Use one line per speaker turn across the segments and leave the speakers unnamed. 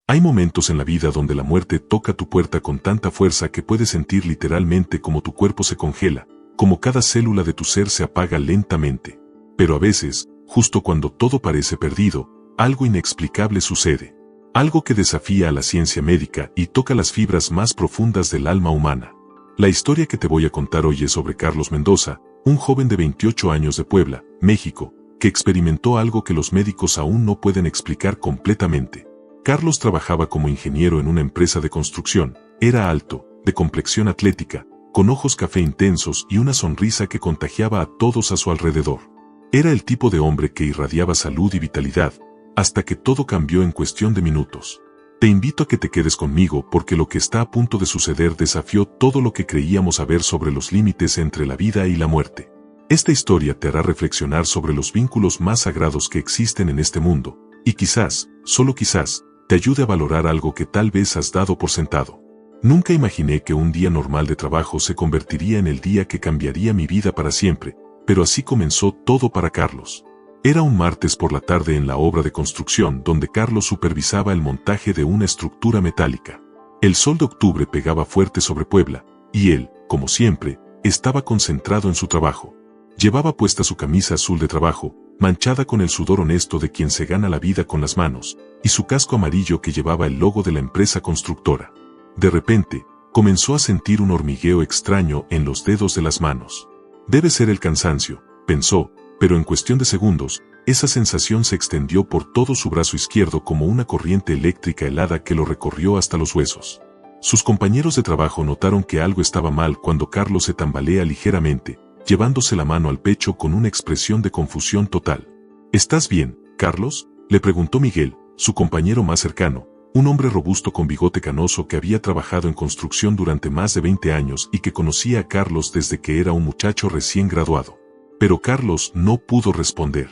Hay momentos en la vida donde la muerte toca tu puerta con tanta fuerza que puedes sentir literalmente como tu cuerpo se congela, como cada célula de tu ser se apaga lentamente. Pero a veces, justo cuando todo parece perdido, algo inexplicable sucede. Algo que desafía a la ciencia médica y toca las fibras más profundas del alma humana. La historia que te voy a contar hoy es sobre Carlos Mendoza, un joven de 28 años de Puebla, México, que experimentó algo que los médicos aún no pueden explicar completamente. Carlos trabajaba como ingeniero en una empresa de construcción. Era alto, de complexión atlética, con ojos café intensos y una sonrisa que contagiaba a todos a su alrededor. Era el tipo de hombre que irradiaba salud y vitalidad, hasta que todo cambió en cuestión de minutos. Te invito a que te quedes conmigo porque lo que está a punto de suceder desafió todo lo que creíamos saber sobre los límites entre la vida y la muerte. Esta historia te hará reflexionar sobre los vínculos más sagrados que existen en este mundo, y quizás, solo quizás, te ayude a valorar algo que tal vez has dado por sentado. Nunca imaginé que un día normal de trabajo se convertiría en el día que cambiaría mi vida para siempre, pero así comenzó todo para Carlos. Era un martes por la tarde en la obra de construcción donde Carlos supervisaba el montaje de una estructura metálica. El sol de octubre pegaba fuerte sobre Puebla, y él, como siempre, estaba concentrado en su trabajo. Llevaba puesta su camisa azul de trabajo, manchada con el sudor honesto de quien se gana la vida con las manos, y su casco amarillo que llevaba el logo de la empresa constructora. De repente, comenzó a sentir un hormigueo extraño en los dedos de las manos. Debe ser el cansancio, pensó, pero en cuestión de segundos, esa sensación se extendió por todo su brazo izquierdo como una corriente eléctrica helada que lo recorrió hasta los huesos. Sus compañeros de trabajo notaron que algo estaba mal cuando Carlos se tambalea ligeramente, llevándose la mano al pecho con una expresión de confusión total. ¿Estás bien, Carlos?, le preguntó Miguel, su compañero más cercano, un hombre robusto con bigote canoso que había trabajado en construcción durante más de 20 años y que conocía a Carlos desde que era un muchacho recién graduado. Pero Carlos no pudo responder.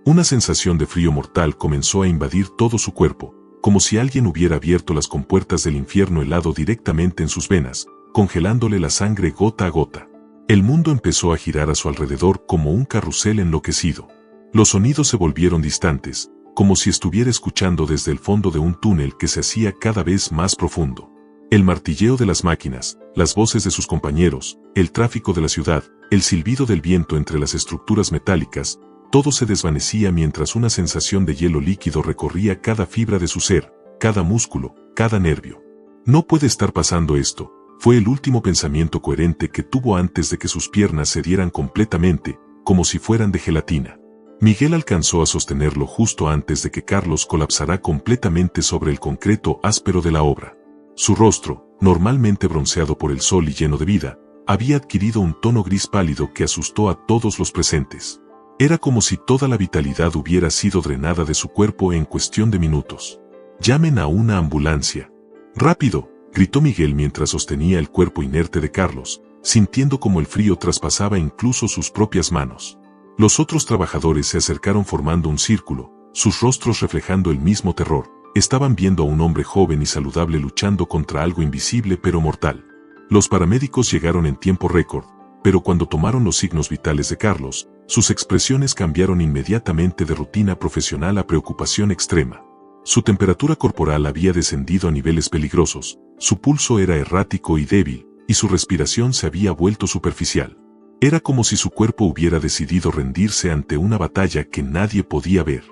Una sensación de frío mortal comenzó a invadir todo su cuerpo, como si alguien hubiera abierto las compuertas del infierno helado directamente en sus venas, congelándole la sangre gota a gota. El mundo empezó a girar a su alrededor como un carrusel enloquecido. Los sonidos se volvieron distantes, como si estuviera escuchando desde el fondo de un túnel que se hacía cada vez más profundo. El martilleo de las máquinas, las voces de sus compañeros, el tráfico de la ciudad, el silbido del viento entre las estructuras metálicas, todo se desvanecía mientras una sensación de hielo líquido recorría cada fibra de su ser, cada músculo, cada nervio. No puede estar pasando esto, fue el último pensamiento coherente que tuvo antes de que sus piernas cedieran completamente, como si fueran de gelatina. Miguel alcanzó a sostenerlo justo antes de que Carlos colapsara completamente sobre el concreto áspero de la obra. Su rostro, normalmente bronceado por el sol y lleno de vida, había adquirido un tono gris pálido que asustó a todos los presentes. Era como si toda la vitalidad hubiera sido drenada de su cuerpo en cuestión de minutos. «Llamen a una ambulancia». «¡Rápido!», gritó Miguel mientras sostenía el cuerpo inerte de Carlos, sintiendo como el frío traspasaba incluso sus propias manos. Los otros trabajadores se acercaron formando un círculo, sus rostros reflejando el mismo terror. Estaban viendo a un hombre joven y saludable luchando contra algo invisible pero mortal. Los paramédicos llegaron en tiempo récord, pero cuando tomaron los signos vitales de Carlos, sus expresiones cambiaron inmediatamente de rutina profesional a preocupación extrema. Su temperatura corporal había descendido a niveles peligrosos, su pulso era errático y débil, y su respiración se había vuelto superficial. Era como si su cuerpo hubiera decidido rendirse ante una batalla que nadie podía ver.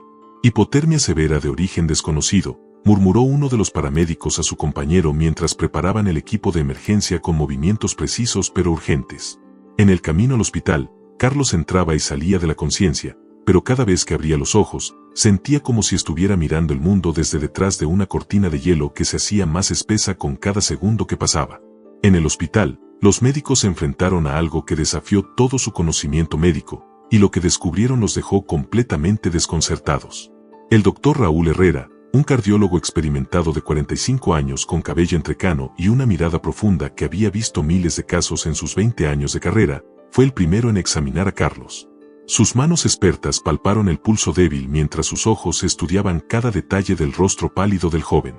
«Hipotermia severa de origen desconocido», murmuró uno de los paramédicos a su compañero mientras preparaban el equipo de emergencia con movimientos precisos pero urgentes. En el camino al hospital, Carlos entraba y salía de la conciencia, pero cada vez que abría los ojos, sentía como si estuviera mirando el mundo desde detrás de una cortina de hielo que se hacía más espesa con cada segundo que pasaba. En el hospital, los médicos se enfrentaron a algo que desafió todo su conocimiento médico, y lo que descubrieron los dejó completamente desconcertados. El doctor Raúl Herrera, un cardiólogo experimentado de 45 años con cabello entrecano y una mirada profunda que había visto miles de casos en sus 20 años de carrera, fue el primero en examinar a Carlos. Sus manos expertas palparon el pulso débil mientras sus ojos estudiaban cada detalle del rostro pálido del joven.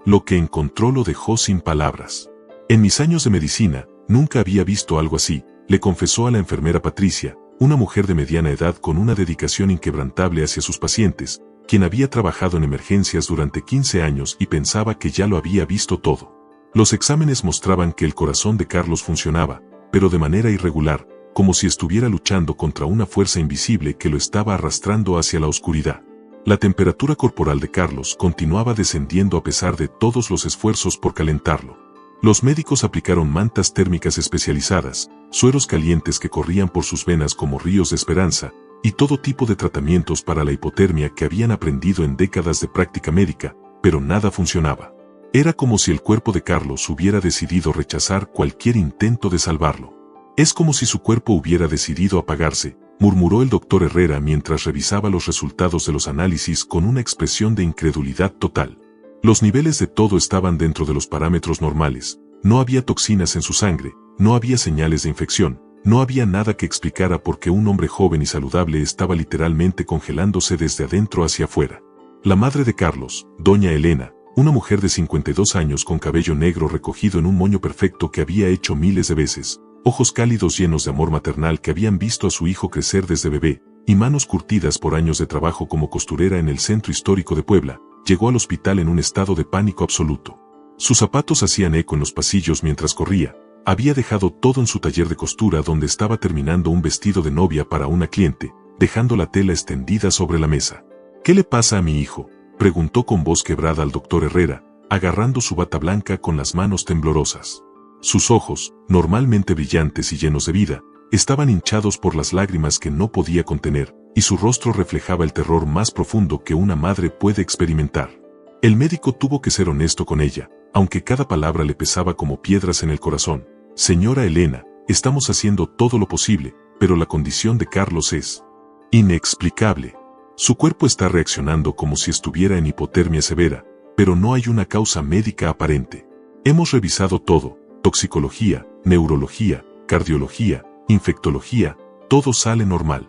Lo que encontró lo dejó sin palabras. «En mis años de medicina, nunca había visto algo así», le confesó a la enfermera Patricia, una mujer de mediana edad con una dedicación inquebrantable hacia sus pacientes, quien había trabajado en emergencias durante 15 años y pensaba que ya lo había visto todo. Los exámenes mostraban que el corazón de Carlos funcionaba, pero de manera irregular, como si estuviera luchando contra una fuerza invisible que lo estaba arrastrando hacia la oscuridad. La temperatura corporal de Carlos continuaba descendiendo a pesar de todos los esfuerzos por calentarlo. Los médicos aplicaron mantas térmicas especializadas, sueros calientes que corrían por sus venas como ríos de esperanza, y todo tipo de tratamientos para la hipotermia que habían aprendido en décadas de práctica médica, pero nada funcionaba. Era como si el cuerpo de Carlos hubiera decidido rechazar cualquier intento de salvarlo. Es como si su cuerpo hubiera decidido apagarse, murmuró el doctor Herrera mientras revisaba los resultados de los análisis con una expresión de incredulidad total. Los niveles de todo estaban dentro de los parámetros normales, no había toxinas en su sangre, no había señales de infección, no había nada que explicara por qué un hombre joven y saludable estaba literalmente congelándose desde adentro hacia afuera. La madre de Carlos, doña Elena, una mujer de 52 años con cabello negro recogido en un moño perfecto que había hecho miles de veces, ojos cálidos llenos de amor maternal que habían visto a su hijo crecer desde bebé, y manos curtidas por años de trabajo como costurera en el centro histórico de Puebla, llegó al hospital en un estado de pánico absoluto. Sus zapatos hacían eco en los pasillos mientras corría. Había dejado todo en su taller de costura donde estaba terminando un vestido de novia para una cliente, dejando la tela extendida sobre la mesa. ¿Qué le pasa a mi hijo?, preguntó con voz quebrada al doctor Herrera, agarrando su bata blanca con las manos temblorosas. Sus ojos, normalmente brillantes y llenos de vida, estaban hinchados por las lágrimas que no podía contener, y su rostro reflejaba el terror más profundo que una madre puede experimentar. El médico tuvo que ser honesto con ella, aunque cada palabra le pesaba como piedras en el corazón. Señora Elena, estamos haciendo todo lo posible, pero la condición de Carlos es inexplicable. Su cuerpo está reaccionando como si estuviera en hipotermia severa, pero no hay una causa médica aparente. Hemos revisado todo, toxicología, neurología, cardiología, infectología, todo sale normal.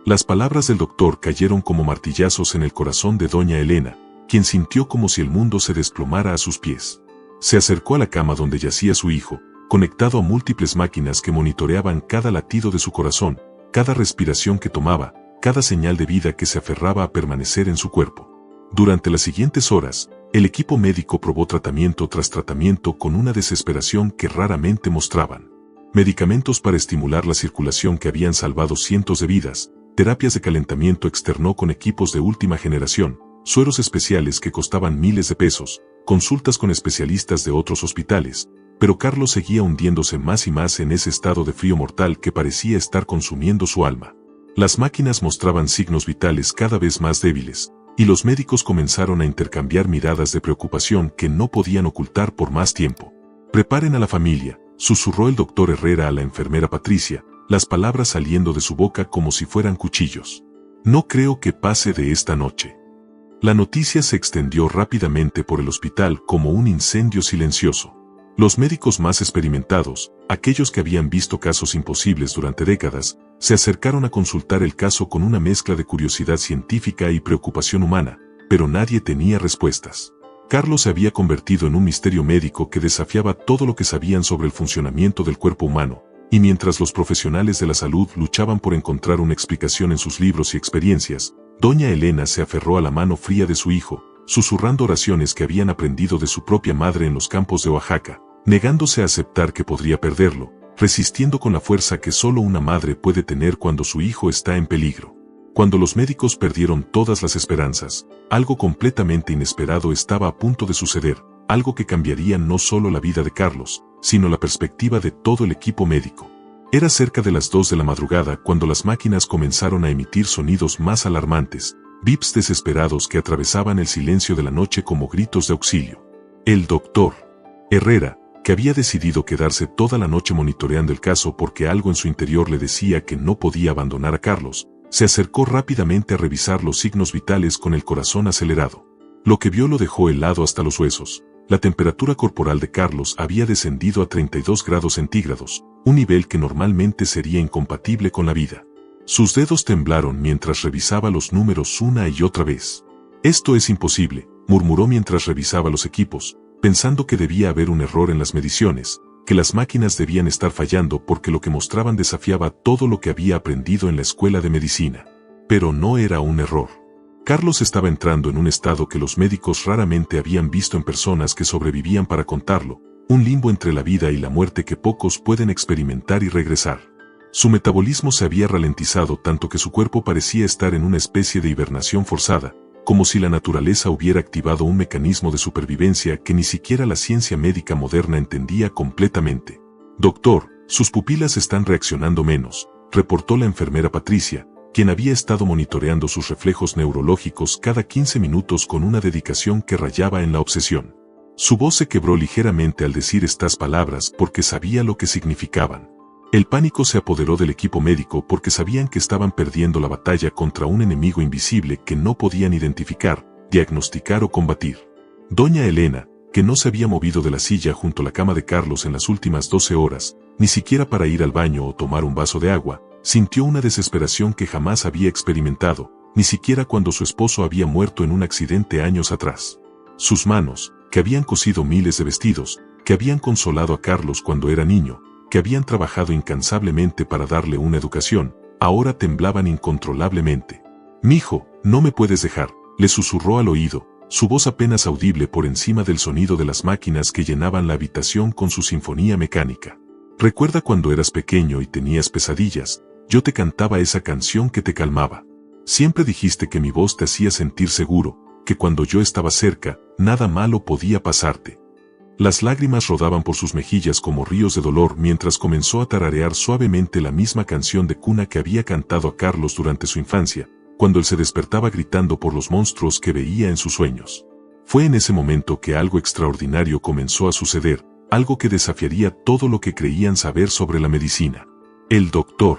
Las palabras del doctor cayeron como martillazos en el corazón de doña Elena, quien sintió como si el mundo se desplomara a sus pies. Se acercó a la cama donde yacía su hijo, conectado a múltiples máquinas que monitoreaban cada latido de su corazón, cada respiración que tomaba, cada señal de vida que se aferraba a permanecer en su cuerpo. Durante las siguientes horas, el equipo médico probó tratamiento tras tratamiento con una desesperación que raramente mostraban. Medicamentos para estimular la circulación que habían salvado cientos de vidas, terapias de calentamiento externo con equipos de última generación, sueros especiales que costaban miles de pesos, consultas con especialistas de otros hospitales, pero Carlos seguía hundiéndose más y más en ese estado de frío mortal que parecía estar consumiendo su alma. Las máquinas mostraban signos vitales cada vez más débiles, y los médicos comenzaron a intercambiar miradas de preocupación que no podían ocultar por más tiempo. «Preparen a la familia», susurró el doctor Herrera a la enfermera Patricia, las palabras saliendo de su boca como si fueran cuchillos. «No creo que pase de esta noche». La noticia se extendió rápidamente por el hospital como un incendio silencioso. Los médicos más experimentados, aquellos que habían visto casos imposibles durante décadas, se acercaron a consultar el caso con una mezcla de curiosidad científica y preocupación humana, pero nadie tenía respuestas. Carlos se había convertido en un misterio médico que desafiaba todo lo que sabían sobre el funcionamiento del cuerpo humano, y mientras los profesionales de la salud luchaban por encontrar una explicación en sus libros y experiencias, doña Elena se aferró a la mano fría de su hijo, susurrando oraciones que habían aprendido de su propia madre en los campos de Oaxaca, negándose a aceptar que podría perderlo, resistiendo con la fuerza que solo una madre puede tener cuando su hijo está en peligro. Cuando los médicos perdieron todas las esperanzas, algo completamente inesperado estaba a punto de suceder, algo que cambiaría no solo la vida de Carlos, sino la perspectiva de todo el equipo médico. Era cerca de las 2 de la madrugada cuando las máquinas comenzaron a emitir sonidos más alarmantes, bips desesperados que atravesaban el silencio de la noche como gritos de auxilio. El doctor Herrera, que había decidido quedarse toda la noche monitoreando el caso porque algo en su interior le decía que no podía abandonar a Carlos, se acercó rápidamente a revisar los signos vitales con el corazón acelerado. Lo que vio lo dejó helado hasta los huesos. La temperatura corporal de Carlos había descendido a 32 grados centígrados, un nivel que normalmente sería incompatible con la vida. Sus dedos temblaron mientras revisaba los números una y otra vez. «Esto es imposible», murmuró mientras revisaba los equipos, pensando que debía haber un error en las mediciones, que las máquinas debían estar fallando porque lo que mostraban desafiaba todo lo que había aprendido en la escuela de medicina. Pero no era un error. Carlos estaba entrando en un estado que los médicos raramente habían visto en personas que sobrevivían para contarlo, un limbo entre la vida y la muerte que pocos pueden experimentar y regresar. Su metabolismo se había ralentizado tanto que su cuerpo parecía estar en una especie de hibernación forzada, como si la naturaleza hubiera activado un mecanismo de supervivencia que ni siquiera la ciencia médica moderna entendía completamente. «Doctor, sus pupilas están reaccionando menos», reportó la enfermera Patricia, quien había estado monitoreando sus reflejos neurológicos cada 15 minutos con una dedicación que rayaba en la obsesión. Su voz se quebró ligeramente al decir estas palabras porque sabía lo que significaban. El pánico se apoderó del equipo médico porque sabían que estaban perdiendo la batalla contra un enemigo invisible que no podían identificar, diagnosticar o combatir. Doña Elena, que no se había movido de la silla junto a la cama de Carlos en las últimas 12 horas, ni siquiera para ir al baño o tomar un vaso de agua, sintió una desesperación que jamás había experimentado, ni siquiera cuando su esposo había muerto en un accidente años atrás. Sus manos, que habían cosido miles de vestidos, que habían consolado a Carlos cuando era niño, que habían trabajado incansablemente para darle una educación, ahora temblaban incontrolablemente. «Mijo, no me puedes dejar», le susurró al oído, su voz apenas audible por encima del sonido de las máquinas que llenaban la habitación con su sinfonía mecánica. «Recuerda cuando eras pequeño y tenías pesadillas, yo te cantaba esa canción que te calmaba. Siempre dijiste que mi voz te hacía sentir seguro, que cuando yo estaba cerca, nada malo podía pasarte». Las lágrimas rodaban por sus mejillas como ríos de dolor mientras comenzó a tararear suavemente la misma canción de cuna que había cantado a Carlos durante su infancia, cuando él se despertaba gritando por los monstruos que veía en sus sueños. Fue en ese momento que algo extraordinario comenzó a suceder, algo que desafiaría todo lo que creían saber sobre la medicina. El doctor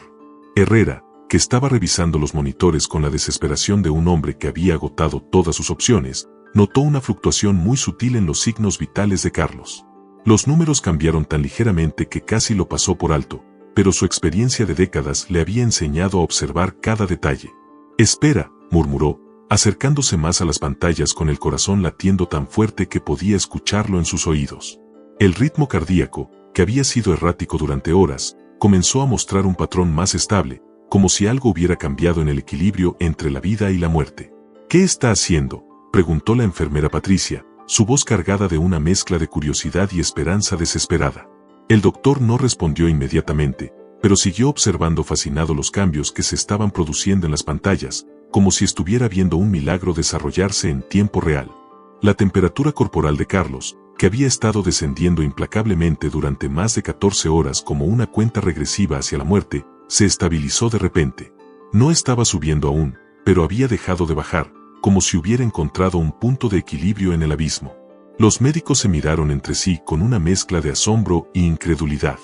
Herrera, que estaba revisando los monitores con la desesperación de un hombre que había agotado todas sus opciones, notó una fluctuación muy sutil en los signos vitales de Carlos. Los números cambiaron tan ligeramente que casi lo pasó por alto, pero su experiencia de décadas le había enseñado a observar cada detalle. «Espera», murmuró, acercándose más a las pantallas con el corazón latiendo tan fuerte que podía escucharlo en sus oídos. El ritmo cardíaco, que había sido errático durante horas, comenzó a mostrar un patrón más estable, como si algo hubiera cambiado en el equilibrio entre la vida y la muerte. «¿Qué está haciendo?», preguntó la enfermera Patricia, su voz cargada de una mezcla de curiosidad y esperanza desesperada. El doctor no respondió inmediatamente, pero siguió observando fascinado los cambios que se estaban produciendo en las pantallas, como si estuviera viendo un milagro desarrollarse en tiempo real. La temperatura corporal de Carlos, que había estado descendiendo implacablemente durante más de 14 horas como una cuenta regresiva hacia la muerte, se estabilizó de repente. No estaba subiendo aún, pero había dejado de bajar, como si hubiera encontrado un punto de equilibrio en el abismo. Los médicos se miraron entre sí con una mezcla de asombro e incredulidad.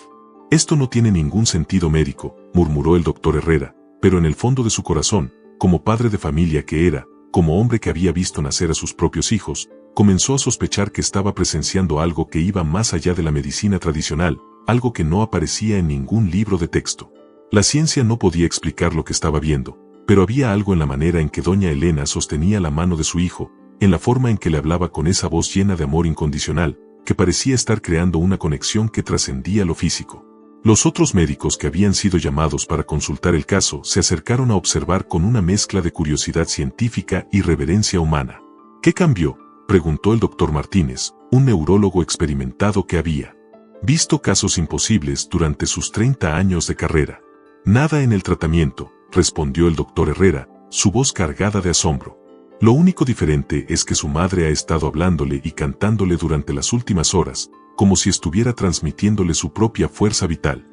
«Esto no tiene ningún sentido médico», murmuró el doctor Herrera, pero en el fondo de su corazón, como padre de familia que era, como hombre que había visto nacer a sus propios hijos, comenzó a sospechar que estaba presenciando algo que iba más allá de la medicina tradicional, algo que no aparecía en ningún libro de texto. La ciencia no podía explicar lo que estaba viendo, pero había algo en la manera en que doña Elena sostenía la mano de su hijo, en la forma en que le hablaba con esa voz llena de amor incondicional, que parecía estar creando una conexión que trascendía lo físico. Los otros médicos que habían sido llamados para consultar el caso se acercaron a observar con una mezcla de curiosidad científica y reverencia humana. «¿Qué cambió?», preguntó el doctor Martínez, un neurólogo experimentado que había visto casos imposibles durante sus 30 años de carrera. «Nada en el tratamiento», respondió el doctor Herrera, su voz cargada de asombro. «Lo único diferente es que su madre ha estado hablándole y cantándole durante las últimas horas, como si estuviera transmitiéndole su propia fuerza vital».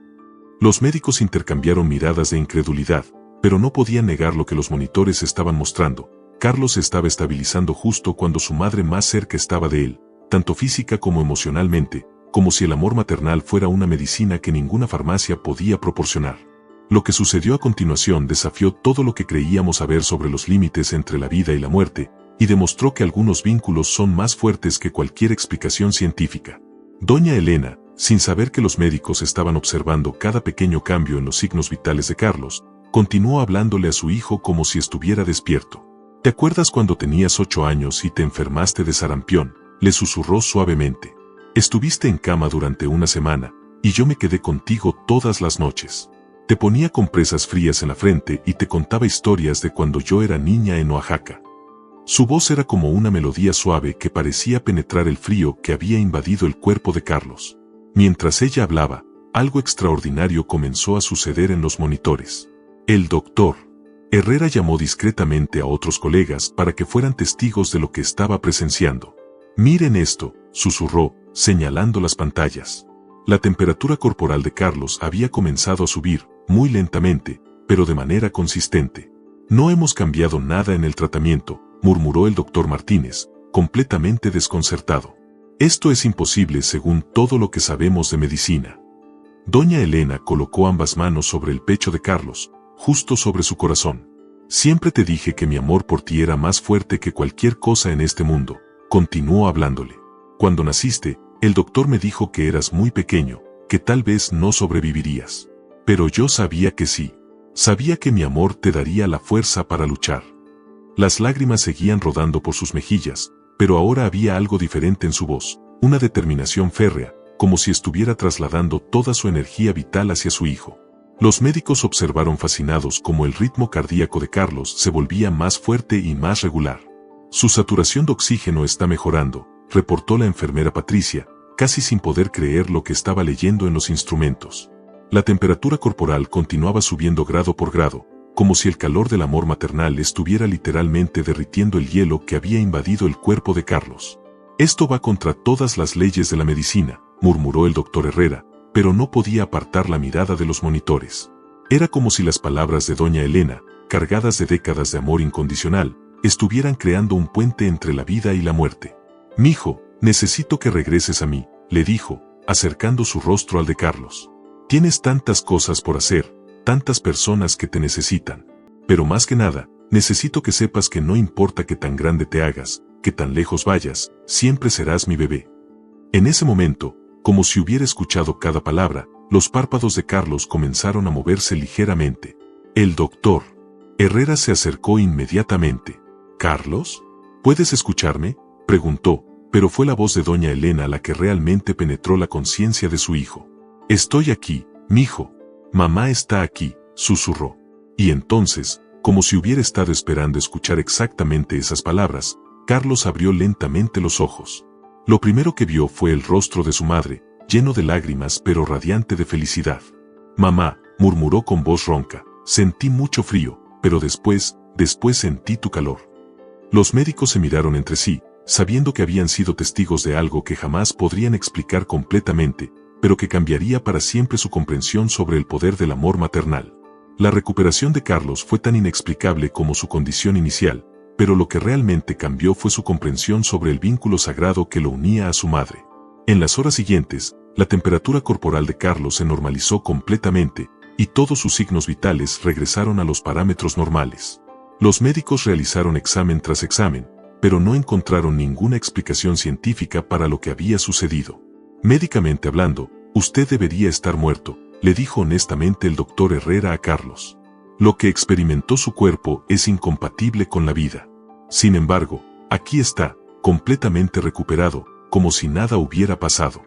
Los médicos intercambiaron miradas de incredulidad, pero no podían negar lo que los monitores estaban mostrando. Carlos se estaba estabilizando justo cuando su madre más cerca estaba de él, tanto física como emocionalmente, como si el amor maternal fuera una medicina que ninguna farmacia podía proporcionar. Lo que sucedió a continuación desafió todo lo que creíamos saber sobre los límites entre la vida y la muerte, y demostró que algunos vínculos son más fuertes que cualquier explicación científica. Doña Elena, sin saber que los médicos estaban observando cada pequeño cambio en los signos vitales de Carlos, continuó hablándole a su hijo como si estuviera despierto. «¿Te acuerdas cuando tenías 8 años y te enfermaste de sarampión?», le susurró suavemente. «Estuviste en cama durante una semana, y yo me quedé contigo todas las noches. Te ponía compresas frías en la frente y te contaba historias de cuando yo era niña en Oaxaca. Su voz era como una melodía suave que parecía penetrar el frío que había invadido el cuerpo de Carlos. Mientras ella hablaba, algo extraordinario comenzó a suceder en los monitores. El doctor Herrera llamó discretamente a otros colegas para que fueran testigos de lo que estaba presenciando. «Miren esto», susurró, señalando las pantallas. La temperatura corporal de Carlos había comenzado a subir, muy lentamente, pero de manera consistente. «No hemos cambiado nada en el tratamiento», murmuró el doctor Martínez, completamente desconcertado. «Esto es imposible según todo lo que sabemos de medicina». Doña Elena colocó ambas manos sobre el pecho de Carlos, justo sobre su corazón. «Siempre te dije que mi amor por ti era más fuerte que cualquier cosa en este mundo», continuó hablándole. «Cuando naciste, el doctor me dijo que eras muy pequeño, que tal vez no sobrevivirías. Pero yo sabía que sí. Sabía que mi amor te daría la fuerza para luchar». Las lágrimas seguían rodando por sus mejillas, pero ahora había algo diferente en su voz, una determinación férrea, como si estuviera trasladando toda su energía vital hacia su hijo. Los médicos observaron fascinados cómo el ritmo cardíaco de Carlos se volvía más fuerte y más regular. «Su saturación de oxígeno está mejorando», reportó la enfermera Patricia, casi sin poder creer lo que estaba leyendo en los instrumentos. La temperatura corporal continuaba subiendo grado por grado, como si el calor del amor maternal estuviera literalmente derritiendo el hielo que había invadido el cuerpo de Carlos. «Esto va contra todas las leyes de la medicina», murmuró el doctor Herrera, pero no podía apartar la mirada de los monitores. Era como si las palabras de doña Elena, cargadas de décadas de amor incondicional, estuvieran creando un puente entre la vida y la muerte. «Mijo, necesito que regreses a mí», le dijo, acercando su rostro al de Carlos. «Tienes tantas cosas por hacer, tantas personas que te necesitan. Pero más que nada, necesito que sepas que no importa que tan grande te hagas, que tan lejos vayas, siempre serás mi bebé». En ese momento, como si hubiera escuchado cada palabra, los párpados de Carlos comenzaron a moverse ligeramente. El doctor Herrera se acercó inmediatamente. «¿Carlos? ¿Puedes escucharme?», preguntó, pero fue la voz de doña Elena la que realmente penetró la conciencia de su hijo. «Estoy aquí, mijo. Mamá está aquí», susurró. Y entonces, como si hubiera estado esperando escuchar exactamente esas palabras, Carlos abrió lentamente los ojos. Lo primero que vio fue el rostro de su madre, lleno de lágrimas pero radiante de felicidad. «Mamá», murmuró con voz ronca, «sentí mucho frío, pero después sentí tu calor». Los médicos se miraron entre sí, sabiendo que habían sido testigos de algo que jamás podrían explicar completamente, pero que cambiaría para siempre su comprensión sobre el poder del amor maternal. La recuperación de Carlos fue tan inexplicable como su condición inicial, pero lo que realmente cambió fue su comprensión sobre el vínculo sagrado que lo unía a su madre. En las horas siguientes, la temperatura corporal de Carlos se normalizó completamente, y todos sus signos vitales regresaron a los parámetros normales. Los médicos realizaron examen tras examen, pero no encontraron ninguna explicación científica para lo que había sucedido. «Médicamente hablando, usted debería estar muerto», le dijo honestamente el doctor Herrera a Carlos. «Lo que experimentó su cuerpo es incompatible con la vida. Sin embargo, aquí está, completamente recuperado, como si nada hubiera pasado».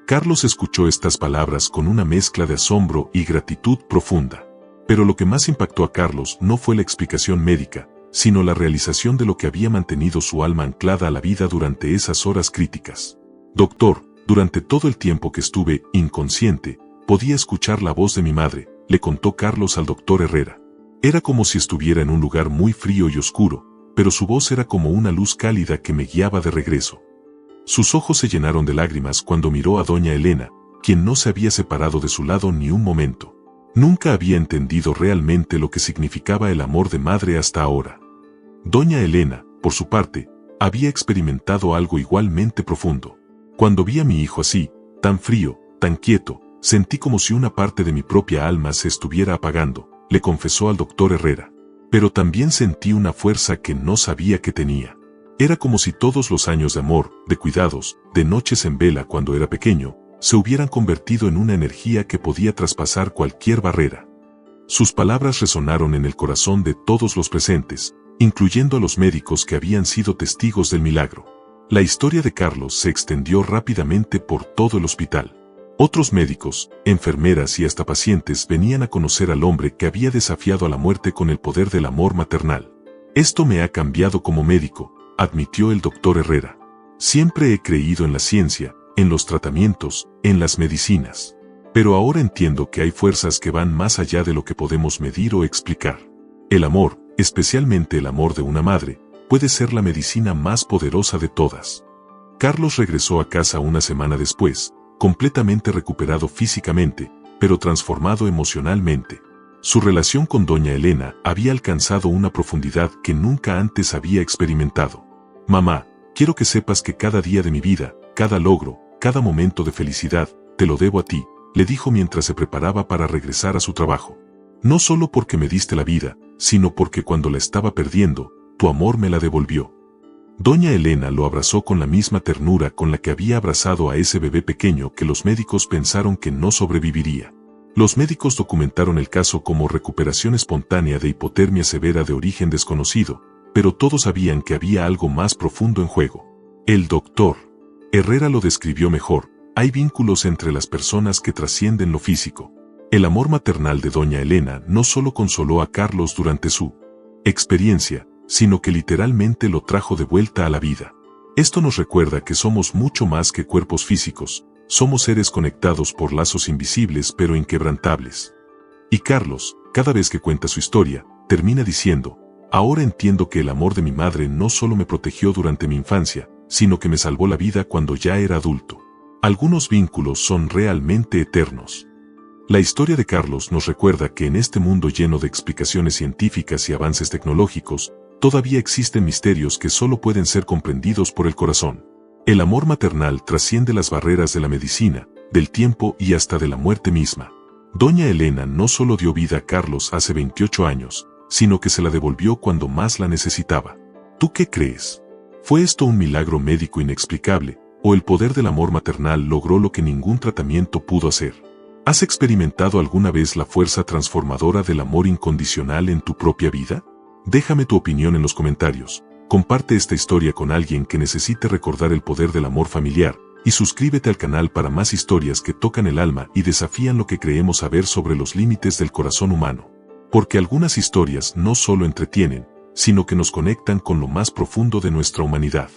Carlos escuchó estas palabras con una mezcla de asombro y gratitud profunda. Pero lo que más impactó a Carlos no fue la explicación médica, sino la realización de lo que había mantenido su alma anclada a la vida durante esas horas críticas. «Doctor, durante todo el tiempo que estuve inconsciente, podía escuchar la voz de mi madre», le contó Carlos al doctor Herrera. «Era como si estuviera en un lugar muy frío y oscuro, pero su voz era como una luz cálida que me guiaba de regreso». Sus ojos se llenaron de lágrimas cuando miró a doña Elena, quien no se había separado de su lado ni un momento. Nunca había entendido realmente lo que significaba el amor de madre hasta ahora. Doña Elena, por su parte, había experimentado algo igualmente profundo. «Cuando vi a mi hijo así, tan frío, tan quieto, sentí como si una parte de mi propia alma se estuviera apagando», le confesó al doctor Herrera. «Pero también sentí una fuerza que no sabía que tenía. Era como si todos los años de amor, de cuidados, de noches en vela cuando era pequeño, se hubieran convertido en una energía que podía traspasar cualquier barrera». Sus palabras resonaron en el corazón de todos los presentes, incluyendo a los médicos que habían sido testigos del milagro. La historia de Carlos se extendió rápidamente por todo el hospital. Otros médicos, enfermeras y hasta pacientes venían a conocer al hombre que había desafiado a la muerte con el poder del amor maternal. Esto me ha cambiado como médico, admitió el doctor Herrera. Siempre he creído en la ciencia, en los tratamientos, en las medicinas. Pero ahora entiendo que hay fuerzas que van más allá de lo que podemos medir o explicar. El amor, especialmente el amor de una madre, puede ser la medicina más poderosa de todas. Carlos regresó a casa una semana después, completamente recuperado físicamente, pero transformado emocionalmente. Su relación con doña Elena había alcanzado una profundidad que nunca antes había experimentado. Mamá, quiero que sepas que cada día de mi vida, cada logro, cada momento de felicidad, te lo debo a ti, le dijo mientras se preparaba para regresar a su trabajo. No solo porque me diste la vida, sino porque cuando la estaba perdiendo, tu amor me la devolvió. Doña Elena lo abrazó con la misma ternura con la que había abrazado a ese bebé pequeño que los médicos pensaron que no sobreviviría. Los médicos documentaron el caso como recuperación espontánea de hipotermia severa de origen desconocido, pero todos sabían que había algo más profundo en juego. El doctor Herrera lo describió mejor: hay vínculos entre las personas que trascienden lo físico. El amor maternal de doña Elena no solo consoló a Carlos durante su experiencia, sino que literalmente lo trajo de vuelta a la vida. Esto nos recuerda que somos mucho más que cuerpos físicos, somos seres conectados por lazos invisibles pero inquebrantables. Y Carlos, cada vez que cuenta su historia, termina diciendo: ahora entiendo que el amor de mi madre no solo me protegió durante mi infancia, sino que me salvó la vida cuando ya era adulto. Algunos vínculos son realmente eternos. La historia de Carlos nos recuerda que en este mundo lleno de explicaciones científicas y avances tecnológicos, todavía existen misterios que solo pueden ser comprendidos por el corazón. El amor maternal trasciende las barreras de la medicina, del tiempo y hasta de la muerte misma. Doña Elena no solo dio vida a Carlos hace 28 años, sino que se la devolvió cuando más la necesitaba. ¿Tú qué crees? ¿Fue esto un milagro médico inexplicable, o el poder del amor maternal logró lo que ningún tratamiento pudo hacer? ¿Has experimentado alguna vez la fuerza transformadora del amor incondicional en tu propia vida? Déjame tu opinión en los comentarios, comparte esta historia con alguien que necesite recordar el poder del amor familiar, y suscríbete al canal para más historias que tocan el alma y desafían lo que creemos saber sobre los límites del corazón humano. Porque algunas historias no solo entretienen, sino que nos conectan con lo más profundo de nuestra humanidad.